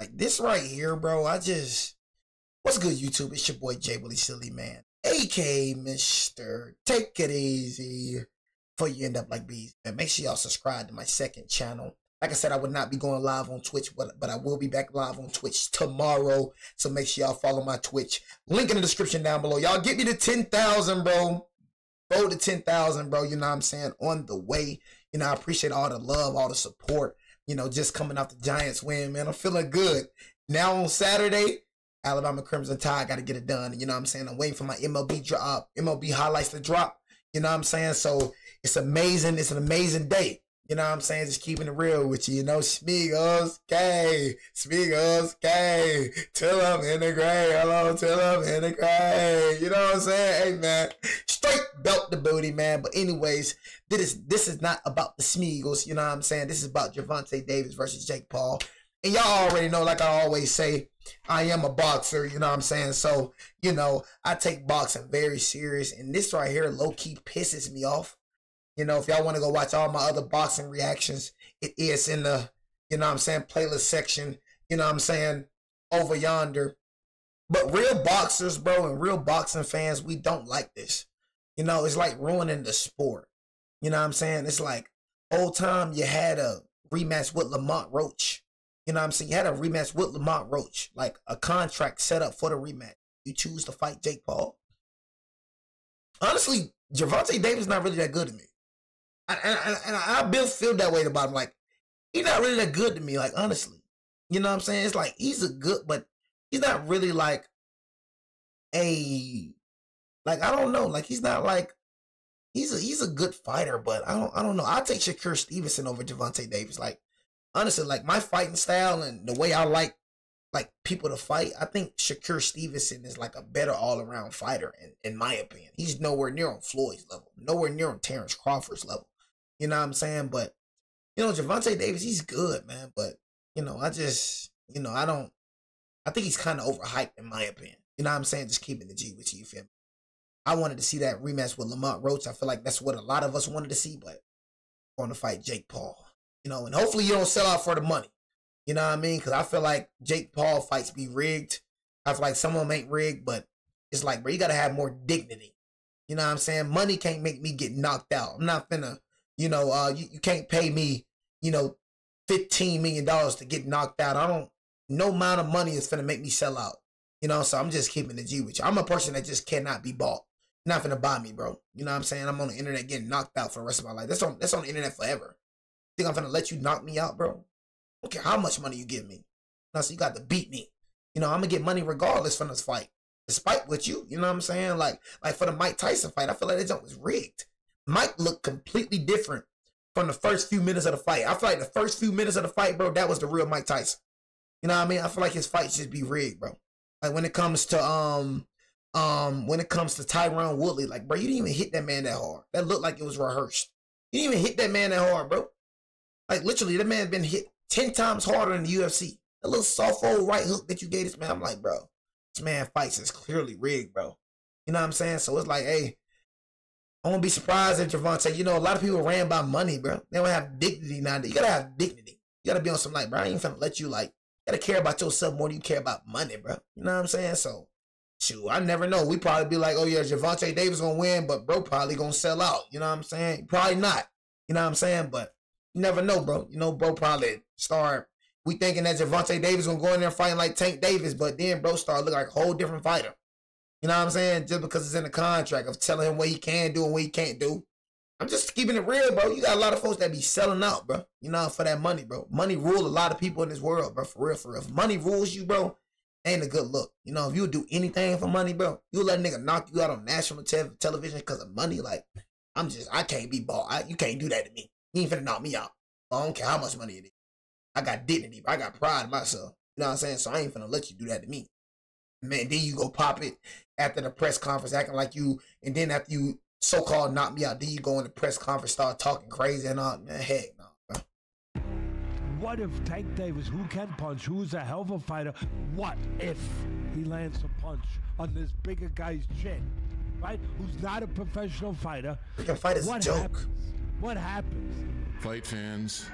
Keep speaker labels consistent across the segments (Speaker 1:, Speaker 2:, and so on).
Speaker 1: Like this right here, bro. What's good, YouTube? It's your boy J Willie Silly Man, aka Mr. Take It Easy before you end up like bees. And make sure y'all subscribe to my second channel. Like I said, I would not be going live on Twitch, but I will be back live on Twitch tomorrow. So make sure y'all follow my Twitch. Link in the description down below. Y'all get me to 10,000, bro. Go to 10,000, bro. You know what I'm saying? On the way. You know, I appreciate all the love, all the support. You know, just coming off the Giants win, man. I'm feeling good. Now on Saturday, Alabama Crimson Tide got to get it done. You know what I'm saying? I'm waiting for my MLB drop, MLB highlights to drop. You know what I'm saying? So it's amazing. It's an amazing day. You know what I'm saying? Just keeping it real with you. You know, Smigos, K. Smigos, K. Till I'm in the grave. Hello, till I'm in the grave. You know what I'm saying? Hey, man. Straight belt the booty, man. But anyways, this is not about the Smigos. You know what I'm saying? This is about Gervonta Davis versus Jake Paul. And y'all already know, like I always say, I am a boxer, you know what I'm saying? So, you know, I take boxing very serious. And this right here low-key pisses me off. You know, if y'all want to go watch all my other boxing reactions, it is in the, you know what I'm saying, playlist section, you know what I'm saying, over yonder. But real boxers, bro, and real boxing fans, we don't like this. You know, it's like ruining the sport. You know what I'm saying? It's like, old time you had a rematch with Lamont Roach. You know what I'm saying? You had a rematch with Lamont Roach, like a contract set up for the rematch. You choose to fight Jake Paul. Honestly, Gervonta Davis is not really that good to me. And I feel that way about him. Like, he's not really that good to me, like, honestly. You know what I'm saying? It's like, he's a good, but he's not really like I don't know. Like, he's not like, he's a good fighter, but I don't know. I'll take Shakur Stevenson over Gervonta Davis. Like, honestly, like, my fighting style and the way I like people to fight, I think Shakur Stevenson is like a better all-around fighter, in my opinion. He's nowhere near on Floyd's level, nowhere near on Terrence Crawford's level. You know what I'm saying? But, you know, Gervonta Davis, he's good, man. But, you know, I think he's kind of overhyped, in my opinion. You know what I'm saying? Just keeping the G with you, feel me? I wanted to see that rematch with Lamont Roach. I feel like that's what a lot of us wanted to see, but I want to fight Jake Paul. You know, and hopefully you don't sell out for the money. You know what I mean? Because I feel like Jake Paul fights be rigged. I feel like some of them ain't rigged, but it's like, bro, you got to have more dignity. You know what I'm saying? Money can't make me get knocked out. I'm not finna, you know, you can't pay me, you know, $15 million to get knocked out. No amount of money is finna make me sell out. You know, so I'm just keeping the G with you. I'm a person that just cannot be bought. You're not finna buy me, bro. You know what I'm saying? I'm on the internet getting knocked out for the rest of my life. That's on the internet forever. Think I'm finna let you knock me out, bro? I don't care how much money you give me. No, so you got to beat me. You know, I'm gonna get money regardless from this fight. Despite what you know what I'm saying? Like for the Mike Tyson fight, I feel like that jump was rigged. Mike looked completely different from the first few minutes of the fight. I feel like the first few minutes of the fight, bro, that was the real Mike Tyson. You know what I mean? I feel like his fights just be rigged, bro. Like when it comes to Tyron Woodley, like, bro, you didn't even hit that man that hard. That looked like it was rehearsed. You didn't even hit that man that hard, bro. Like, literally, that man's been hit 10 times harder in the UFC. That little soft old right hook that you gave this man, I'm like, bro, this man fights is clearly rigged, bro. You know what I'm saying? So it's like, hey, I won't be surprised if Gervonta, you know, a lot of people ran by money, bro. They don't have dignity nowadays. You gotta have dignity. You gotta be on some, like, bro, I ain't finna let you, like, you gotta care about yourself more than you care about money, bro. You know what I'm saying? So, shoot, I never know. We probably be like, oh, yeah, Gervonta Davis gonna win, but bro probably gonna sell out. You know what I'm saying? Probably not. You know what I'm saying? But you never know, bro. You know, bro probably start, we thinking that Gervonta Davis gonna go in there fighting like Tank Davis, but then bro start looking like a whole different fighter. You know what I'm saying? Just because it's in the contract of telling him what he can do and what he can't do. I'm just keeping it real, bro. You got a lot of folks that be selling out, bro. You know, for that money, bro. Money rule a lot of people in this world, bro. For real, for real. If money rules you, bro, ain't a good look. You know, if you do anything for money, bro, you let a nigga knock you out on national television because of money. Like, I can't be bought. You can't do that to me. You ain't finna knock me out. I don't care how much money it is. I got dignity, bro. I got pride in myself. You know what I'm saying? So I ain't finna let you do that to me. Man, then you go pop it after the press conference acting like you, and then after you so-called knock me out, then you go in the press conference, start talking crazy and all. Man, heck no, bro.
Speaker 2: What if Tank Davis, who can punch, who's a hell of a fighter, what if he lands a punch on this bigger guy's chin, right? Who's not a professional fighter.
Speaker 1: Freaking fight is a joke.
Speaker 2: What happens?
Speaker 3: Fight fans,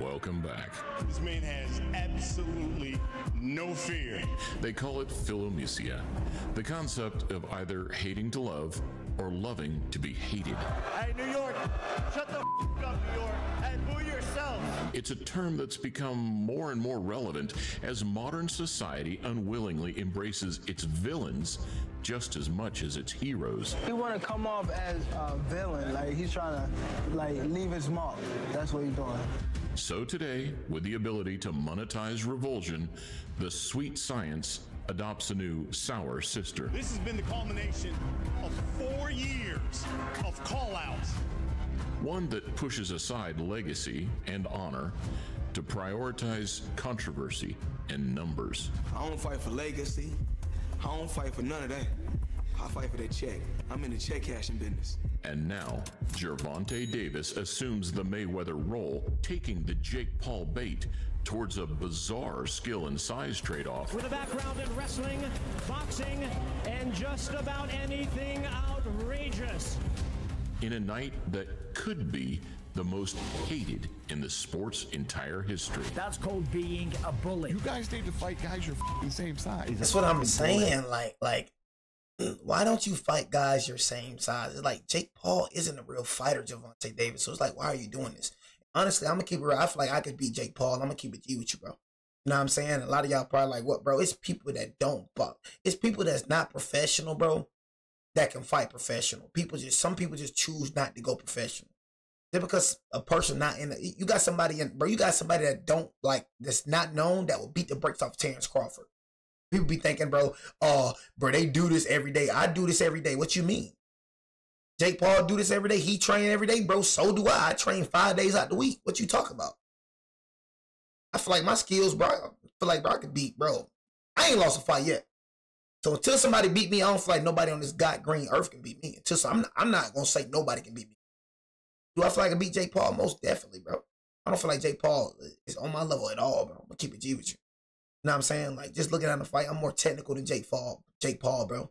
Speaker 3: Welcome back.
Speaker 4: This man has absolutely no fear.
Speaker 3: They call it philomesia, the concept of either hating to love or loving to be hated.
Speaker 5: Hey, New York, shut the up, New York, and boo yourself.
Speaker 3: It's a term that's become more and more relevant as modern society unwillingly embraces its villains just as much as its heroes.
Speaker 6: He want to come off as a villain, like he's trying to leave his mark. That's what he's doing.
Speaker 3: So today, with the ability to monetize revulsion, the sweet science adopts a new sour sister.
Speaker 4: This has been the culmination of 4 years of call-outs.
Speaker 3: One that pushes aside legacy and honor to prioritize controversy and numbers.
Speaker 7: I don't fight for legacy. I don't fight for none of that. I fight for that check. I'm in the check cashing business.
Speaker 3: And now, Gervonta Davis assumes the Mayweather role, taking the Jake Paul bait towards a bizarre skill and size trade-off.
Speaker 8: With a background in wrestling, boxing, and just about anything outrageous.
Speaker 3: In a night that could be the most hated in the sport's entire history.
Speaker 8: That's called being a bully.
Speaker 9: You guys need to fight guys your same size.
Speaker 1: That's what I'm saying. Like, why don't you fight guys your same size? It's like Jake Paul isn't a real fighter, Gervonta Davis. So it's like, why are you doing this? Honestly, I'm gonna keep it real. I feel like I could beat Jake Paul. I'm gonna keep it G with you, bro. You know what I'm saying? A lot of y'all probably like, what, bro? It's people that don't buck. It's people that's not professional, bro, that can fight professional. Some people just choose not to go professional. Just because a person not in the, you got somebody that don't like, that's not known, that will beat the brakes off Terrence Crawford. People be thinking, bro, they do this every day. I do this every day. What you mean? Jake Paul do this every day. He train every day, bro. So do I. I train 5 days out the week. What you talking about? I feel like my skills, bro. I feel like, bro, I could beat, bro. I ain't lost a fight yet. So until somebody beat me, I don't feel like nobody on this god green earth can beat me. I'm not gonna say nobody can beat me. Do I feel like I can beat Jake Paul? Most definitely, bro. I don't feel like Jake Paul is on my level at all, bro. I'm gonna keep it G with you. You know what I'm saying? Like, just looking at the fight, I'm more technical than Jake Paul, bro.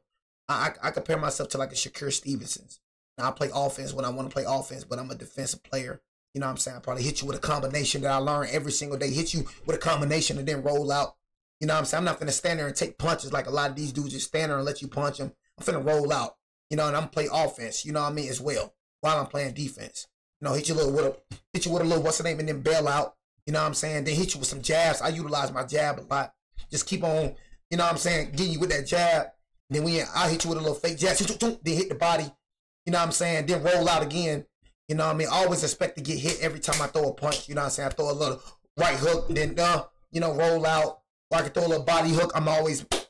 Speaker 1: I compare myself to like a Shakur Stevenson's. Now, I play offense when I want to play offense, but I'm a defensive player. You know what I'm saying? I probably hit you with a combination that I learn every single day. Hit you with a combination and then roll out. You know what I'm saying? I'm not finna stand there and take punches like a lot of these dudes just stand there and let you punch them. I'm finna roll out. You know, and I'm play offense, you know what I mean, as well, while I'm playing defense. You know, hit you with a little what's the name, and then bail out. You know what I'm saying? Then hit you with some jabs. I utilize my jab a lot. Just keep on, you know what I'm saying, getting you with that jab. Then I hit you with a little fake jab. Then hit the body. You know what I'm saying? Then roll out again. You know what I mean? I always expect to get hit every time I throw a punch. You know what I'm saying? I throw a little right hook, then roll out. Or I can throw a little body hook.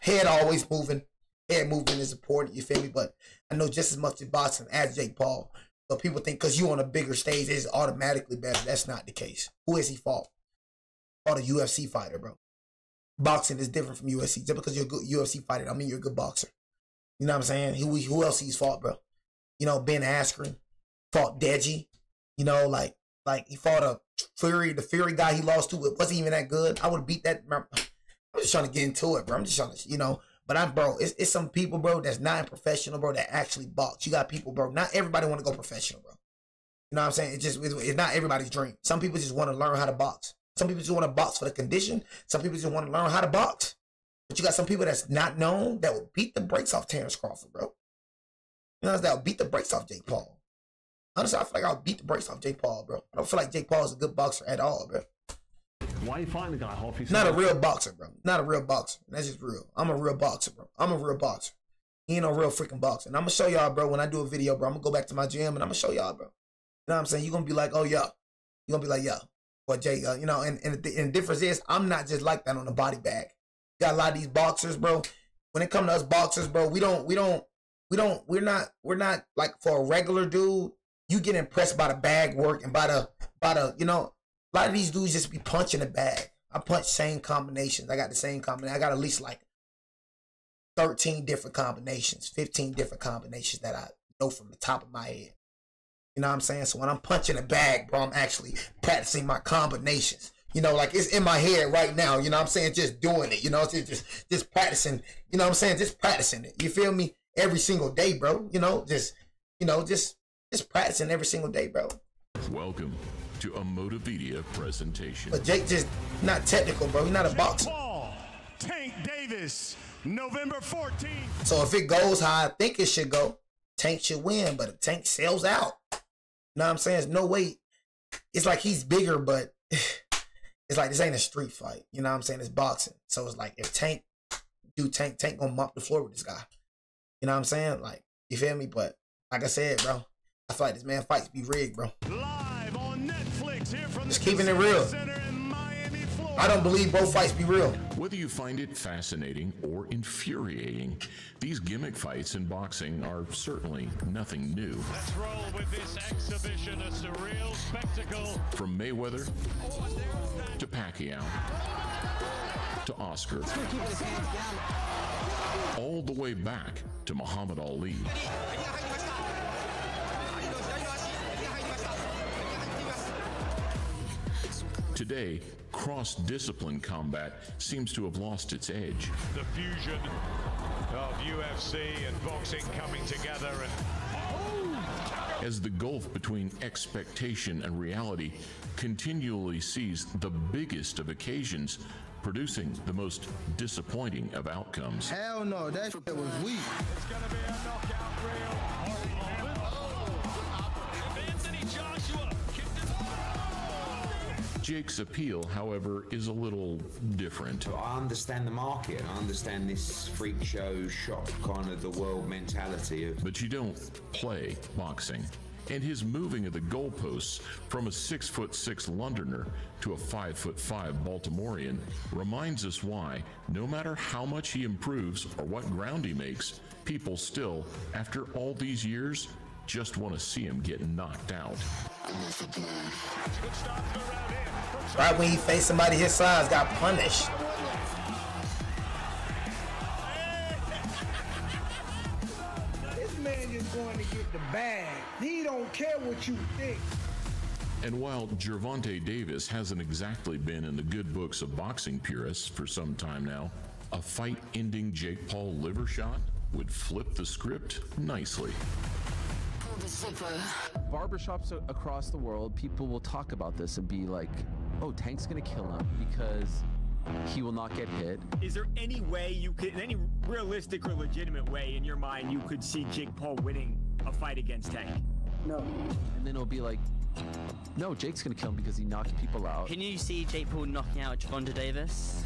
Speaker 1: Head always moving. Head movement is important, you feel me? But I know just as much in boxing as Jake Paul. But people think because you on a bigger stage is automatically better. That's not the case. Who has he fought? Fought a UFC fighter, bro. Boxing is different from UFC. Just because you're a good UFC fighter, I mean you're a good boxer. You know what I'm saying? Who else he's fought, bro? You know, Ben Askren fought Deji. You know, like he fought the Fury guy he lost to. It wasn't even that good. I would have beat that. I'm just trying to get into it, bro. I'm just trying to, you know. But it's some people, bro, that's not professional, bro, that actually box. You got people, bro. Not everybody want to go professional, bro. You know what I'm saying? It's not everybody's dream. Some people just want to learn how to box. Some people just want to box for the condition. Some people just want to learn how to box. But you got some people that's not known that will beat the brakes off Terrence Crawford, bro. You know, that will beat the brakes off Jake Paul. Honestly, I feel like I'll beat the brakes off Jake Paul, bro. I don't feel like Jake Paul is a good boxer at all, bro.
Speaker 10: Why are you fighting the guy, Hoff?
Speaker 1: Not a real boxer, bro. Not a real boxer. That's just real. I'm a real boxer, bro. I'm a real boxer. He ain't no real freaking boxer. And I'm going to show y'all, bro, when I do a video, bro, I'm going to go back to my gym and I'm going to show y'all, bro. You know what I'm saying? You're going to be like, oh, yeah. You're going to be like, yeah. But Jay, you know, and the difference is I'm not just like that on the body bag. You got a lot of these boxers, bro. When it comes to us boxers, bro, we're not like for a regular dude, you get impressed by the bag work and by the, you know, a lot of these dudes just be punching the bag. I punch same combinations. I got the same combination. I got at least like 13 different combinations, 15 different combinations that I know from the top of my head. You know what I'm saying? So when I'm punching the bag, bro, I'm actually practicing my combinations. You know, like it's in my head right now. You know what I'm saying? Just doing it. You know, just practicing. You know what I'm saying? Just practicing it. You feel me? Every single day, bro. You know, just practicing every single day, bro.
Speaker 3: Welcome to a Motivedia presentation.
Speaker 1: But Jake just not technical, bro. He's not a boxer.
Speaker 4: Paul, Tank Davis, November 14th.
Speaker 1: So if it goes how I think it should go, Tank should win. But if Tank sells out, you know what I'm saying? There's no way. It's like he's bigger, but it's like this ain't a street fight. You know what I'm saying? It's boxing. So it's like if Tank gonna mop the floor with this guy. You know what I'm saying? Like, you feel me? But like I said, bro, I feel like this man fights be rigged, bro.
Speaker 4: Live on Netflix here from
Speaker 1: just keeping it real. I don't believe both fights be real.
Speaker 3: Whether you find it fascinating or infuriating, these gimmick fights in boxing are certainly nothing new.
Speaker 8: Let's roll with this exhibition, a surreal spectacle.
Speaker 3: From Mayweather to Pacquiao to Oscar, all the way back to Muhammad Ali. Today, cross-discipline combat seems to have lost its edge.
Speaker 8: The fusion of UFC and boxing coming together, and
Speaker 3: as the gulf between expectation and reality continually sees the biggest of occasions, producing the most disappointing of outcomes.
Speaker 6: Hell no, that shit was weak.
Speaker 8: it's going to be a knockout reel. Anthony Joshua kicked it.
Speaker 3: Jake's appeal, however, is a little different.
Speaker 11: I understand the market. I understand this freak show, shock kind of the world mentality.
Speaker 3: But you don't play boxing. And his moving of the goalposts from a 6'6" Londoner to a 5'5" Baltimorean reminds us why, no matter how much he improves or what ground he makes, people still, after all these years, just want to see him get knocked out.
Speaker 1: Right when he faced somebody his size, got punished.
Speaker 12: This man is going to get the bag. He don't care what you think.
Speaker 3: And while Gervonta Davis hasn't exactly been in the good books of boxing purists for some time now, a fight-ending Jake Paul liver shot would flip the script nicely.
Speaker 13: Barbershops across the world, people will talk about this and be like, oh, Tank's gonna kill him because he will not get hit.
Speaker 14: Is there any way you could, any realistic or legitimate way in your mind you could see Jake Paul winning a fight against Tank?
Speaker 13: No. And then it'll be like, no, Jake's gonna kill him because he knocks people out.
Speaker 15: Can you see Jake Paul knocking out Gervonta Davis?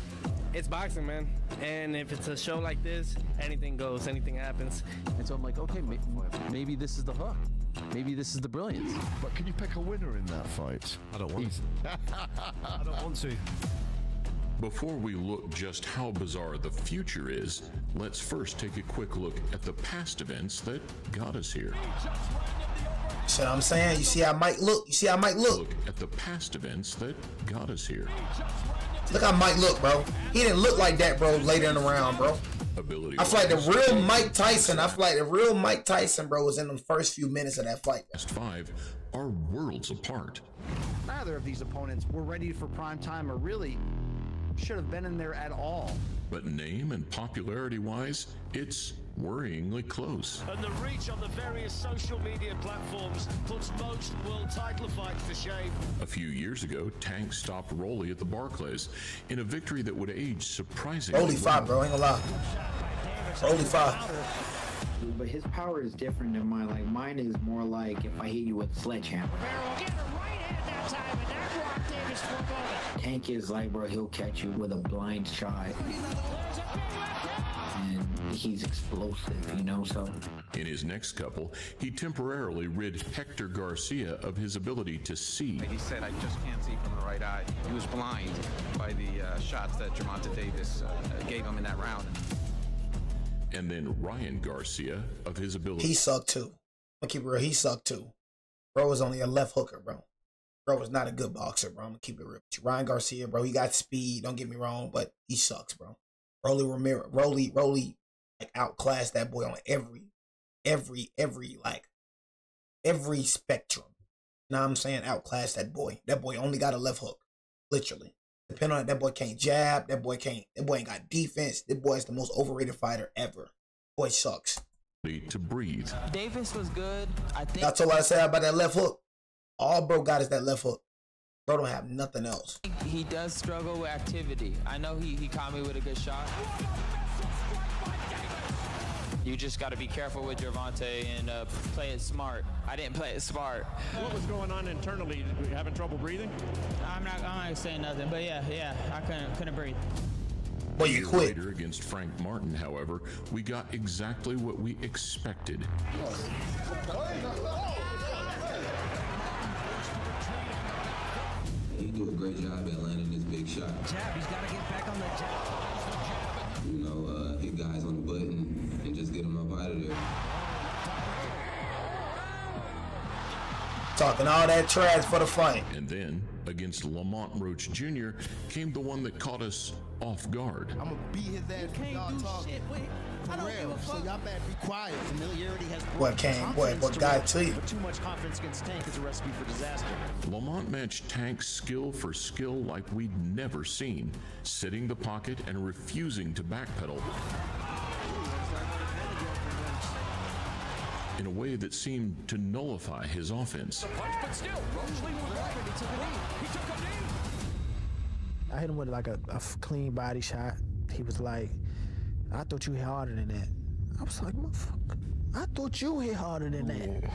Speaker 16: It's boxing, man. And if it's a show like this, anything goes, anything happens.
Speaker 13: And so I'm like, okay, maybe this is the hook. Maybe this is the brilliance.
Speaker 9: But can you pick a winner in that fight?
Speaker 10: I don't want to. I don't want to.
Speaker 3: Before we look just how bizarre the future is, let's first take a quick look at the past events that got us here.
Speaker 1: See what I'm saying? You see how Mike look? You see how Mike look?
Speaker 3: Look at the past events that got us here.
Speaker 1: Look how Mike look, bro. He didn't look like that, bro, later in the round, bro.
Speaker 3: Ability.
Speaker 1: I feel like the real Mike Tyson, bro, was in the first few minutes of that fight.
Speaker 3: Last five are worlds apart.
Speaker 17: Neither of these opponents were ready for prime time or really should have been in there at all.
Speaker 3: But name and popularity-wise, it's worryingly close.
Speaker 8: And the reach on the various social media platforms puts most world title fights to shame.
Speaker 3: A few years ago, Tank stopped Rolly at the Barclays in a victory that would age surprisingly.
Speaker 1: Rolly fought, bro. Ain't gonna lie. Rolly fought.
Speaker 18: But his power is different than mine. Like, mine is more like if I hit you with a sledgehammer. Tank is like, bro, he'll catch you with a blind shot. And he's explosive, you know, so.
Speaker 3: In his next couple, he temporarily rid Hector Garcia of his ability to see.
Speaker 19: He said, I just can't see from the right eye. He was blind by the shots that Gervonta Davis gave him in that round.
Speaker 3: And then Ryan Garcia of his ability.
Speaker 1: He sucked too. I'm gonna keep it real. He sucked too. Bro was only a left hooker, bro. Bro was not a good boxer, bro. I'm gonna keep it real. Ryan Garcia, bro, he got speed. Don't get me wrong, but he sucks, bro. Rolly, like outclassed that boy on every spectrum. You know what I'm saying? Outclassed that boy. That boy only got a left hook, literally. Depending on that boy can't jab. That boy ain't got defense. That boy is the most overrated fighter ever. Boy sucks.
Speaker 3: To breathe.
Speaker 15: Davis was good. I think
Speaker 1: That's all I said about that left hook. All bro got is that left hook. Bro don't have nothing else.
Speaker 20: He does struggle with activity. I know he caught me with a good shot. You just got to be careful with Gervonta and play it smart. I didn't play it smart.
Speaker 8: What was going on internally? Were you having trouble breathing?
Speaker 20: I'm not saying nothing, but yeah, I couldn't breathe.
Speaker 1: Well, you quit.
Speaker 3: Later against Frank Martin, however, we got exactly what we expected.
Speaker 11: He do a great job at landing this big shot.
Speaker 21: Jab, he's got to get back on that jab.
Speaker 11: You know, hit guys on the button and just get them up out of there.
Speaker 1: Talking all that trash for the fight.
Speaker 3: And then, against Lamont Roach Jr., came the one that caught us off guard.
Speaker 22: I'm gonna beat his ass if y'all talk. For real, so y'all better be quiet. Familiarity has
Speaker 1: what got to you?
Speaker 22: But too much confidence against Tank is a recipe for disaster.
Speaker 3: Lamont matched Tank's skill for skill like we'd never seen, sitting the pocket and refusing to backpedal in a way that seemed to nullify his offense.
Speaker 21: But still, Roach was right. He took a knee. He took a knee.
Speaker 6: I hit him with like a clean body shot. He was like, I thought you hit harder than that. I was like, motherfucker, I thought you hit harder than that.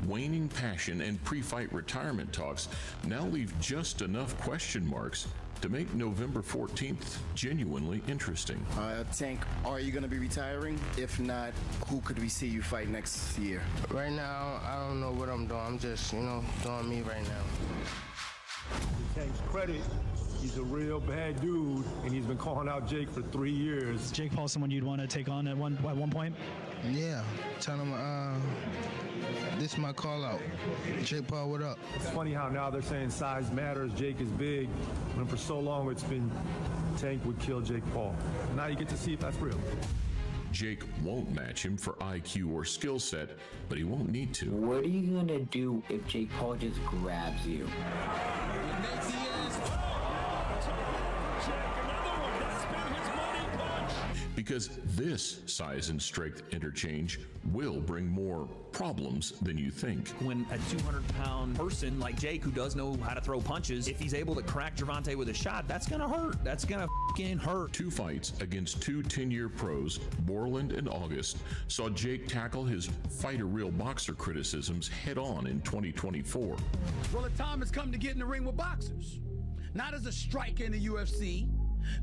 Speaker 3: Waning passion and pre-fight retirement talks now leave just enough question marks to make November 14th genuinely interesting.
Speaker 22: Tank, are you going to be retiring? If not, who could we see you fight next year?
Speaker 23: Right now, I don't know what I'm doing. I'm just, doing me right now.
Speaker 2: To Tank's credit, he's a real bad dude, and he's been calling out Jake for 3 years.
Speaker 24: Jake Paul, someone you'd want to take on at one point?
Speaker 23: Yeah, tell him this is my call out. Jake Paul, what up?
Speaker 2: It's funny how now they're saying size matters, Jake is big, when for so long it's been Tank would kill Jake Paul. Now you get to see if that's real.
Speaker 3: Jake won't match him for IQ or skill set, but he won't need to.
Speaker 18: What are you gonna do if Jake Paul just grabs you?
Speaker 3: Because this size and strength interchange will bring more problems than you think.
Speaker 25: When a 200-pound person like Jake, who does know how to throw punches, if he's able to crack Gervonta with a shot, that's gonna hurt. That's gonna fucking hurt.
Speaker 3: 2 fights against 2 10-year pros, Borland and August, saw Jake tackle his fighter real boxer criticisms head on in 2024.
Speaker 12: Well, the time has come to get in the ring with boxers. Not as a striker in the UFC,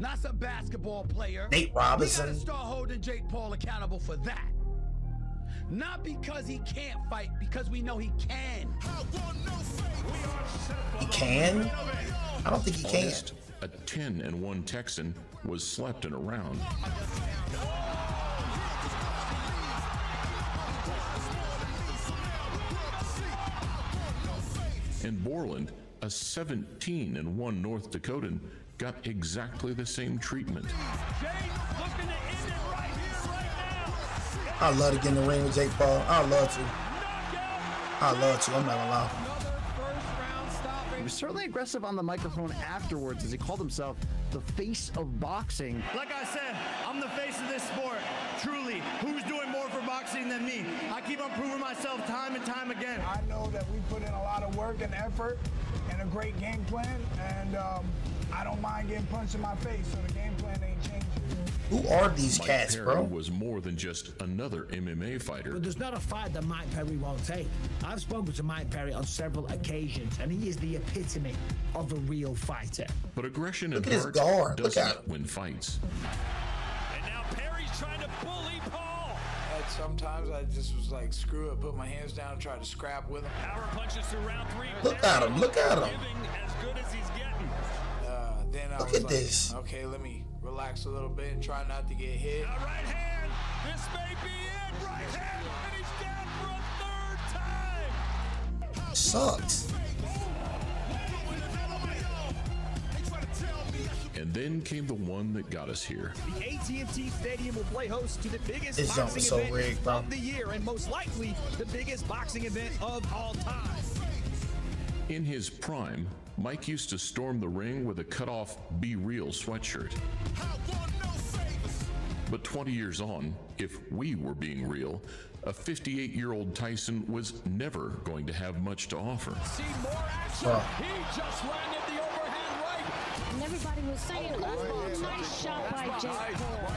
Speaker 12: not as a basketball player.
Speaker 1: Nate Robinson.
Speaker 12: We gotta start holding Jake Paul accountable for that. Not because he can't fight, because we know he can.
Speaker 1: He can? I don't think he can.
Speaker 3: A 10-1 Texan was slept in a round. And Borland, a 17-1 North Dakotan, got exactly the same treatment.
Speaker 1: I'd love to get in the ring with Jake Paul. I'd love to. I'm not gonna lie.
Speaker 17: He was certainly aggressive on the microphone afterwards as he called himself the face of boxing.
Speaker 5: Like I said, I'm the face of this sport. Truly, who's doing more for boxing than me? I keep on proving myself time and time again.
Speaker 12: I know that we put in a lot of work and effort and a great game plan, and I don't mind getting punched in my face, so the game plan ain't changing.
Speaker 1: Who are these
Speaker 3: Mike
Speaker 1: cats,
Speaker 3: Perry
Speaker 1: bro?
Speaker 3: Was more than just another MMA fighter.
Speaker 26: But there's not a fight that Mike Perry won't take. I've spoken to Mike Perry on several occasions, and he is the epitome of a real fighter.
Speaker 3: But aggression and
Speaker 1: Look at his
Speaker 3: heart
Speaker 1: guard. Look at him.
Speaker 3: doesn't win fights.
Speaker 8: And now Perry's trying to bully Paul.
Speaker 27: Sometimes I just was like, screw it, put my hands down and try to scrap with him.
Speaker 8: Power punches through round 3.
Speaker 1: Look at him. Look at him.
Speaker 8: Giving as good as he's getting.
Speaker 27: Then I
Speaker 1: Look
Speaker 27: was
Speaker 1: at
Speaker 27: like,
Speaker 1: this.
Speaker 27: okay, let me relax a little bit and try not to get hit.
Speaker 8: Now right hand. This may be it. Right hand. And he's down for a 3rd time.
Speaker 1: Sucks.
Speaker 3: And then came the one that got us here.
Speaker 25: The AT&T Stadium will play host to the biggest
Speaker 1: This jump
Speaker 25: boxing
Speaker 1: is so
Speaker 25: event
Speaker 1: rigged, bro.
Speaker 25: of the year, and most likely the biggest boxing event of all time.
Speaker 3: In his prime, Mike used to storm the ring with a cut-off Be Real sweatshirt. But 20 years on, if we were being real, a 58-year-old Tyson was never going to have much to offer.
Speaker 8: See more action. He just landed the overhand right.
Speaker 4: And everybody was saying, oh, nice shot by Jake Paul.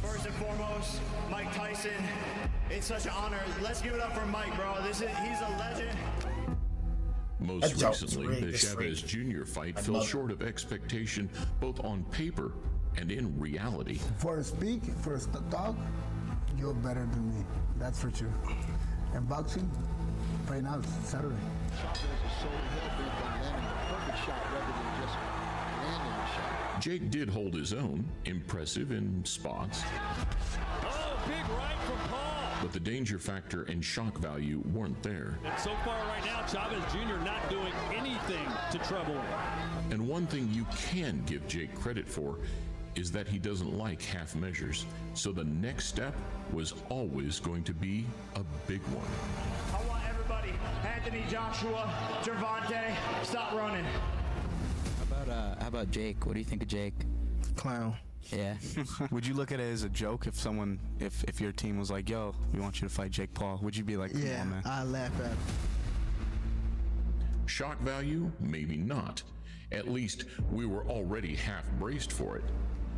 Speaker 5: First and foremost, Mike Tyson. It's such an honor. Let's give it up for Mike, bro. He's a legend.
Speaker 3: Most recently, the Chavez Jr. fight fell short of expectation both on paper and in reality.
Speaker 22: For a speak, for a talk, you're better than me. That's for sure. And boxing, right now it's Saturday.
Speaker 3: Jake did hold his own, impressive in spots.
Speaker 8: Oh, big right from Paul.
Speaker 3: But the danger factor and shock value weren't there.
Speaker 8: And so far right now, Chavez Jr. not doing anything to trouble him.
Speaker 3: And one thing you can give Jake credit for is that he doesn't like half measures. So the next step was always going to be a big one.
Speaker 5: I want everybody, Anthony, Joshua, Gervonta, stop running.
Speaker 7: How about Jake? What do you think of Jake?
Speaker 23: Clown.
Speaker 7: Yeah.
Speaker 23: Would you look at it as a joke if your team was like, yo, we want you to fight Jake Paul? Would you be like, come on, man?
Speaker 22: I laugh at him.
Speaker 3: Shock value? Maybe not. At least we were already half braced for it.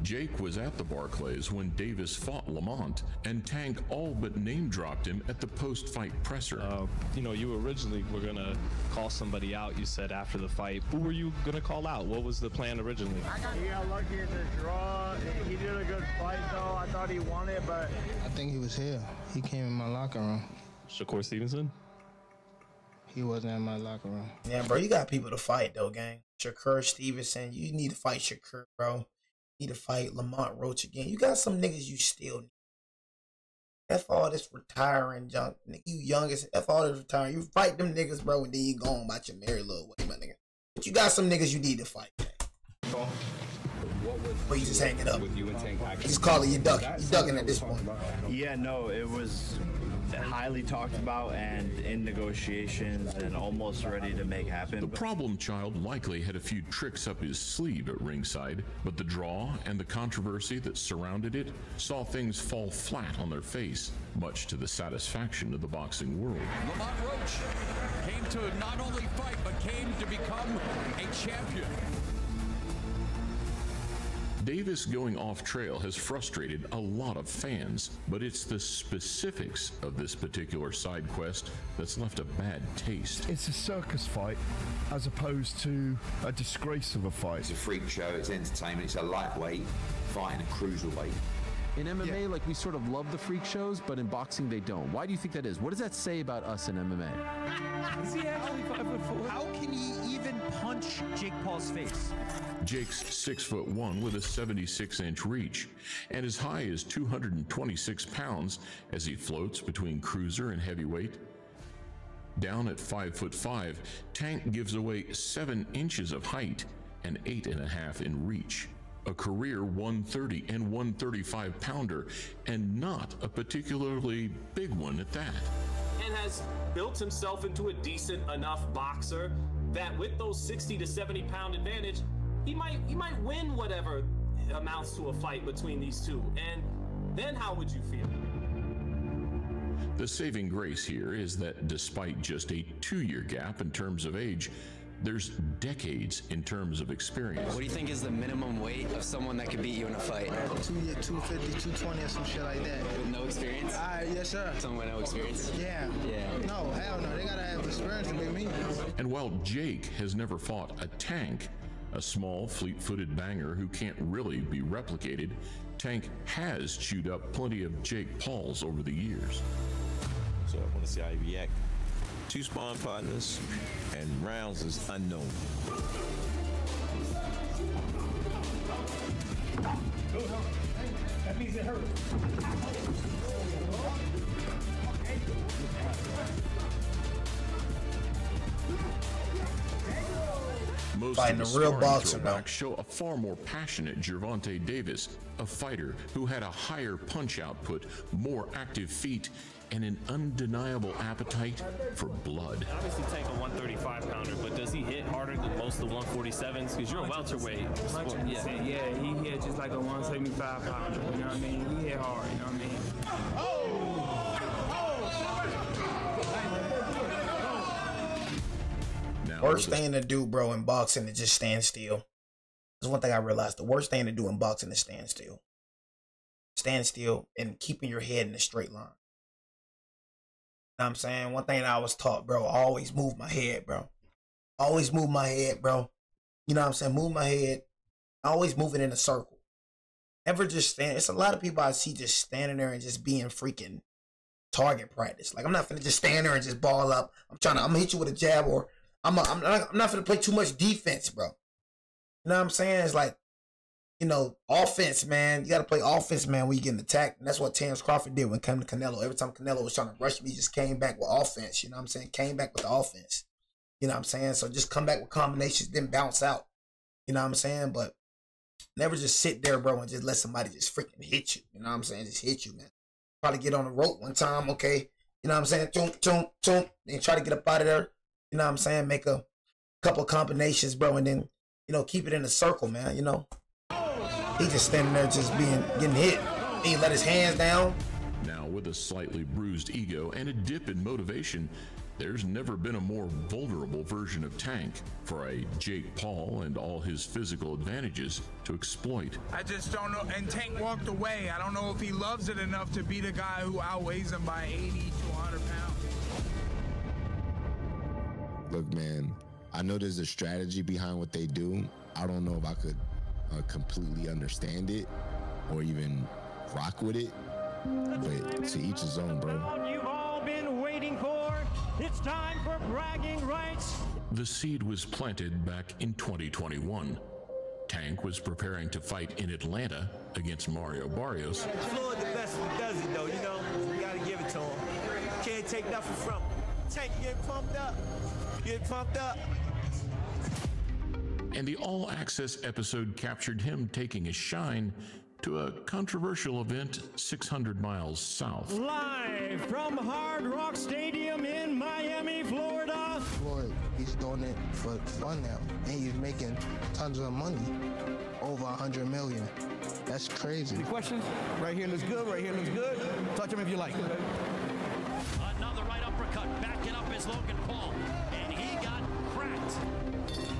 Speaker 3: Jake was at the Barclays when Davis fought Lamont, and Tank all but name-dropped him at the post-fight presser.
Speaker 9: You originally were going to call somebody out, you said, after the fight. Who were you going to call out? What was the plan originally?
Speaker 27: He got lucky at the draw. He did a good fight, though. I thought he won it, but...
Speaker 23: I think he was here. He came in my locker room.
Speaker 9: Shakur Stevenson?
Speaker 23: He wasn't in my locker room.
Speaker 1: Yeah, bro, you got people to fight, though, gang. Shakur Stevenson, you need to fight Shakur, bro. You need to fight Lamont Roach again. You got some niggas you still need. F all this retiring junk. Nigga, you youngest. F all this retiring. You fight them niggas, bro, and then you go on about your merry little way, my nigga. But you got some niggas you need to fight, gang. Or you just hang it up. Just call it you ducking. You ducking at this point.
Speaker 10: Yeah, no, it was highly talked about and in negotiations and almost ready to make happen.
Speaker 3: The problem child likely had a few tricks up his sleeve at ringside, but the draw and the controversy that surrounded it saw things fall flat on their face, much to the satisfaction of the boxing world.
Speaker 8: Lamont Roach came to not only fight, but came to become a champion.
Speaker 3: Davis going off trail has frustrated a lot of fans, but it's the specifics of this particular side quest that's left a bad taste.
Speaker 2: It's a circus fight as opposed to a disgrace of a fight.
Speaker 11: It's a freak show, it's entertainment, it's a lightweight fighting a cruiserweight.
Speaker 13: In MMA, like, we sort of love the freak shows, but in boxing, they don't. Why do you think that is? What does that say about us in MMA?
Speaker 25: Is he actually 5'4"? How can he even punch Jake Paul's face?
Speaker 3: Jake's 6'1" with a 76-inch reach, and as high as 226 pounds as he floats between cruiser and heavyweight. Down at 5'5", Tank gives away 7 inches of height and 8.5 in reach. A career 130 and 135 pounder, and not a particularly big one at that.
Speaker 14: And has built himself into a decent enough boxer that with those 60 to 70 pound advantage, he might win whatever amounts to a fight between these two. And then how would you feel?
Speaker 3: The saving grace here is that despite just a 2-year gap in terms of age, there's decades in terms of experience.
Speaker 7: What do you think is the minimum weight of someone that could beat you in a fight?
Speaker 22: 250, 220 or some shit like that.
Speaker 7: With no experience?
Speaker 22: Yes, sir.
Speaker 7: Someone with no experience?
Speaker 22: Yeah. No, hell no. They gotta have experience to beat me.
Speaker 3: And while Jake has never fought a Tank, a small, fleet-footed banger who can't really be replicated, Tank has chewed up plenty of Jake Pauls over the years.
Speaker 16: So I want to see how he react. 2 sparring partners, and rounds is unknown.
Speaker 27: That means it hurt.
Speaker 3: Most of the real throwbacks show a far more passionate Gervonta Davis, a fighter who had a higher punch output, more active feet, and an undeniable appetite for blood.
Speaker 20: Obviously take a 135 pounder, but does he hit harder than most of the 147s? Because you're a welterweight.
Speaker 27: Yeah, he hit just like a 175 pounder, you know what I mean? He hit hard, you know what I mean?
Speaker 1: Worst thing to do, bro, in boxing is just stand still. That's one thing I realized. The worst thing to do in boxing is stand still. Stand still and keeping your head in a straight line. You know what I'm saying? One thing that I was taught, bro, always move my head, bro. Always move my head, bro. You know what I'm saying? Move my head. Always move it in a circle. Never just stand. It's a lot of people I see just standing there and just being freaking target practice. Like, I'm not finna just stand there and just ball up. I'm gonna hit you with a jab, or I'm not finna play too much defense, bro. You know what I'm saying? It's like, you know, offense, man. You got to play offense, man, when you get attacked. And that's what Terrence Crawford did when it came to Canelo. Every time Canelo was trying to rush me, he just came back with offense. You know what I'm saying? Came back with the offense. You know what I'm saying? So just come back with combinations, then bounce out. You know what I'm saying? But never just sit there, bro, and just let somebody just freaking hit you. You know what I'm saying? Just hit you, man. Probably get on the rope one time, okay? You know what I'm saying? Then try to get up out of there. You know what I'm saying? Make a couple of combinations, bro, and then, you know, keep it in a circle, man, you know? He just standing there just getting hit. He let his hands down.
Speaker 3: Now, with a slightly bruised ego and a dip in motivation, there's never been a more vulnerable version of Tank for a Jake Paul and all his physical advantages to exploit.
Speaker 27: I just don't know. And Tank walked away. I don't know if he loves it enough to beat a guy who outweighs him by 80 to 100 pounds.
Speaker 6: Look, man, I know there's a strategy behind what they do. I don't know if I could completely understand it or even rock with it, but to each his own, bro.
Speaker 15: You've all been waiting for. It's time for bragging rights.
Speaker 3: The seed was planted back in 2021. Tank was preparing to fight in Atlanta against Mario Barrios.
Speaker 17: Floyd the best who does it, though, you know? You gotta give it to him. Can't take nothing from him. Tank, you get pumped up. Get pumped up.
Speaker 3: And the all-access episode captured him taking his shine to a controversial event 600 miles south.
Speaker 15: Live from Hard Rock Stadium in Miami, Florida.
Speaker 22: Floyd, he's doing it for fun now, and he's making tons of money, over 100 million. That's crazy.
Speaker 18: Any questions? Right here looks good, right here looks good. Touch him if you like.
Speaker 8: Another right uppercut, backing up his Logan Paul, and he got cracked.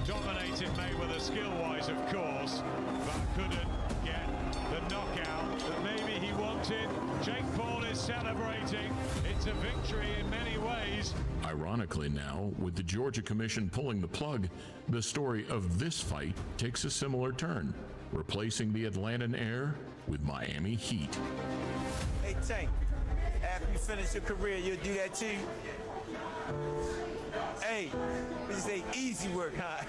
Speaker 8: Dominated Mayweather skill-wise, of course, but couldn't get the knockout that maybe he wanted. Jake Paul is celebrating. It's a victory in many ways.
Speaker 3: Ironically now, with the Georgia Commission pulling the plug, the story of this fight takes a similar turn, replacing the Atlantan Air with Miami Heat.
Speaker 17: Hey, Tank, after you finish your career, you'll do that too? Hey, this ain't easy work, huh?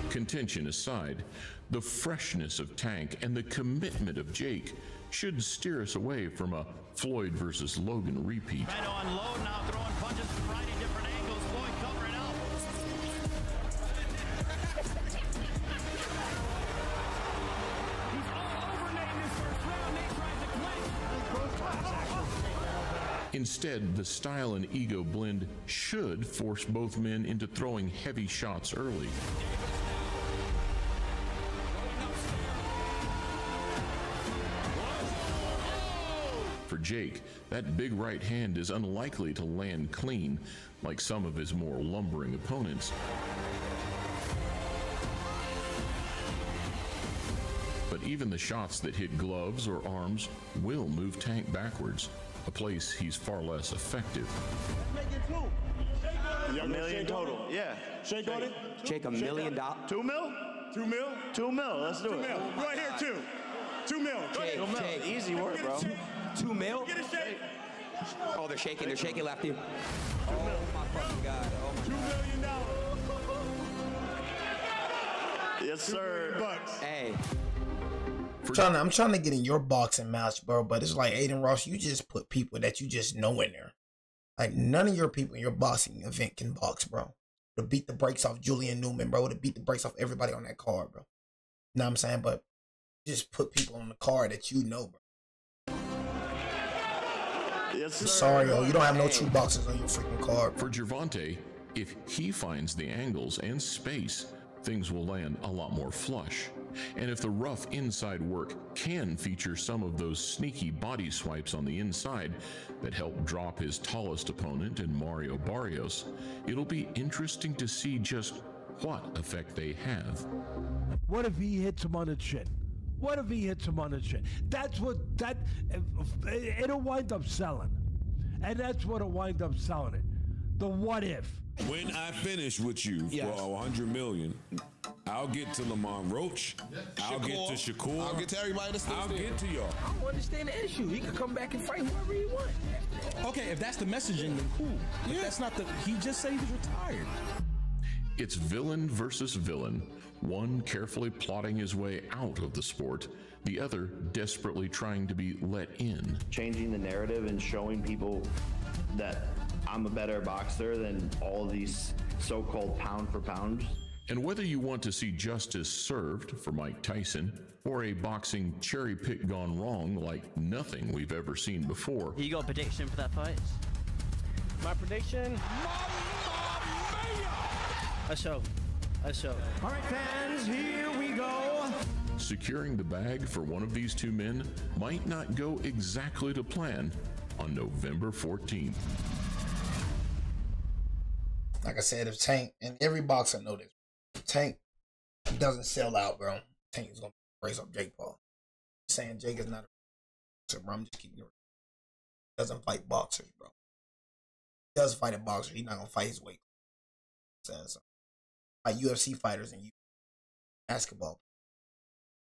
Speaker 3: Contention aside, the freshness of Tank and the commitment of Jake should steer us away from a Floyd versus Logan repeat.
Speaker 8: Trying to unload now, throwing punches from a variety of different angles. Floyd covering up. He's all over Nate in his first round. Nate tries to clinch.
Speaker 3: Instead, the style and ego blend should force both men into throwing heavy shots early. For Jake, that big right hand is unlikely to land clean, like some of his more lumbering opponents. But even the shots that hit gloves or arms will move Tank backwards, a place he's far less effective.
Speaker 10: $1 million total. Yeah.
Speaker 18: Shake on it.
Speaker 10: Jake, $1 million. $2 mil?
Speaker 18: 2 mil?
Speaker 10: 2 mil. Let's do it.
Speaker 18: 2 mil. Right here, 2. 2 mil.
Speaker 10: Jake, easy work, bro.
Speaker 18: 2 mil?
Speaker 10: Get a shake.
Speaker 18: Oh, they're shaking. They're shaking lefty.
Speaker 10: Oh, my fucking God. Oh, my
Speaker 18: $2 million.
Speaker 10: Yes, sir.
Speaker 18: $2 million.
Speaker 10: Hey.
Speaker 1: I'm trying to get in your boxing match, bro, but it's like, Aiden Ross, you just put people that you just know in there. Like, none of your people in your boxing event can box, bro. To beat the brakes off Julian Newman, bro. To beat the brakes off everybody on that card, bro. You know what I'm saying? But just put people on the card that you know, bro.
Speaker 10: Yes, sir.
Speaker 1: Sorry, yo, you don't have no true boxers on your freaking card.
Speaker 3: For Gervonta, if he finds the angles and space, things will land a lot more flush. And if the rough inside work can feature some of those sneaky body swipes on the inside that help drop his tallest opponent in Mario Barrios, it'll be interesting to see just what effect they have.
Speaker 2: What if he hits him on the chin? What if he hits him on the chin? It'll wind up selling. And that's what'll wind up selling it. The what if.
Speaker 4: When I finish with you for 100 million, I'll get to Lamont Roach. I'll get to Shakur.
Speaker 5: I'll get to everybody that's still
Speaker 4: I'll
Speaker 5: there.
Speaker 4: get to y'all.
Speaker 18: I don't understand the issue. He could come back and fight whoever he wants. Okay, if that's the messaging, then cool. But that's not the. He just said he was retired.
Speaker 3: It's villain versus villain, one carefully plotting his way out of the sport, the other desperately trying to be let in.
Speaker 10: Changing the narrative and showing people that I'm a better boxer than all of these so-called pound for pound.
Speaker 3: And whether you want to see justice served for Mike Tyson or a boxing cherry pick gone wrong like nothing we've ever seen before.
Speaker 12: You got a prediction for that fight?
Speaker 25: My prediction?
Speaker 12: A show.
Speaker 15: All right, fans, here we go.
Speaker 3: Securing the bag for one of these two men might not go exactly to plan on November 14th.
Speaker 1: Like I said, if Tank, and every boxer know this, if Tank doesn't sell out, bro, Tank is going to raise up Jake Paul. I'm saying Jake is not a boxer, bro. I'm just keeping it real. He doesn't fight boxers, bro. He does fight a boxer. He's not going to fight his weight. So, fight UFC fighters and basketball.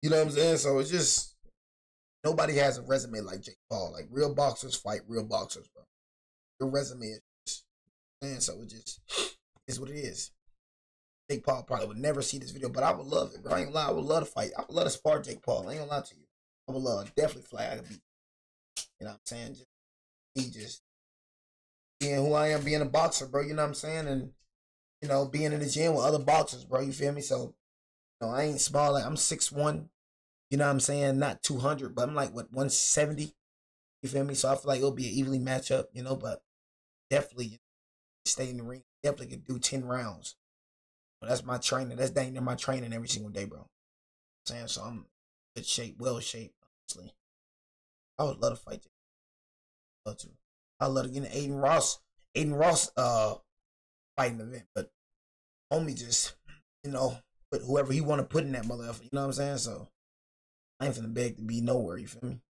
Speaker 1: You know what I'm saying? So it's just, nobody has a resume like Jake Paul. Like, real boxers fight real boxers, bro. Your resume is just, man, so it just is what it is. Jake Paul probably would never see this video, but I would love it, bro. I ain't gonna lie, I would love to fight. I would love to spar Jake Paul. I ain't gonna lie to you. I would love, definitely flag a beat. You know what I'm saying? Just being who I am, being a boxer, bro. You know what I'm saying? And, you know, being in the gym with other boxers, bro. You feel me? So, you know, I ain't small. Like, I'm 6'1". You know what I'm saying? Not 200, but I'm like, what, 170? You feel me? So I feel like it'll be an evenly matchup, you know, but definitely stay in the ring. Definitely could do 10 rounds. But that's my training. That's dang near my training every single day, bro. You know what I'm saying? So I'm in good shape, well shaped, honestly. I would love to fight you. Love to. I'd love to get an Aiden Ross fighting event, but homie just, you know, put whoever he want to put in that motherfucker. You know what I'm saying? So I ain't finna beg to be nowhere, you feel me?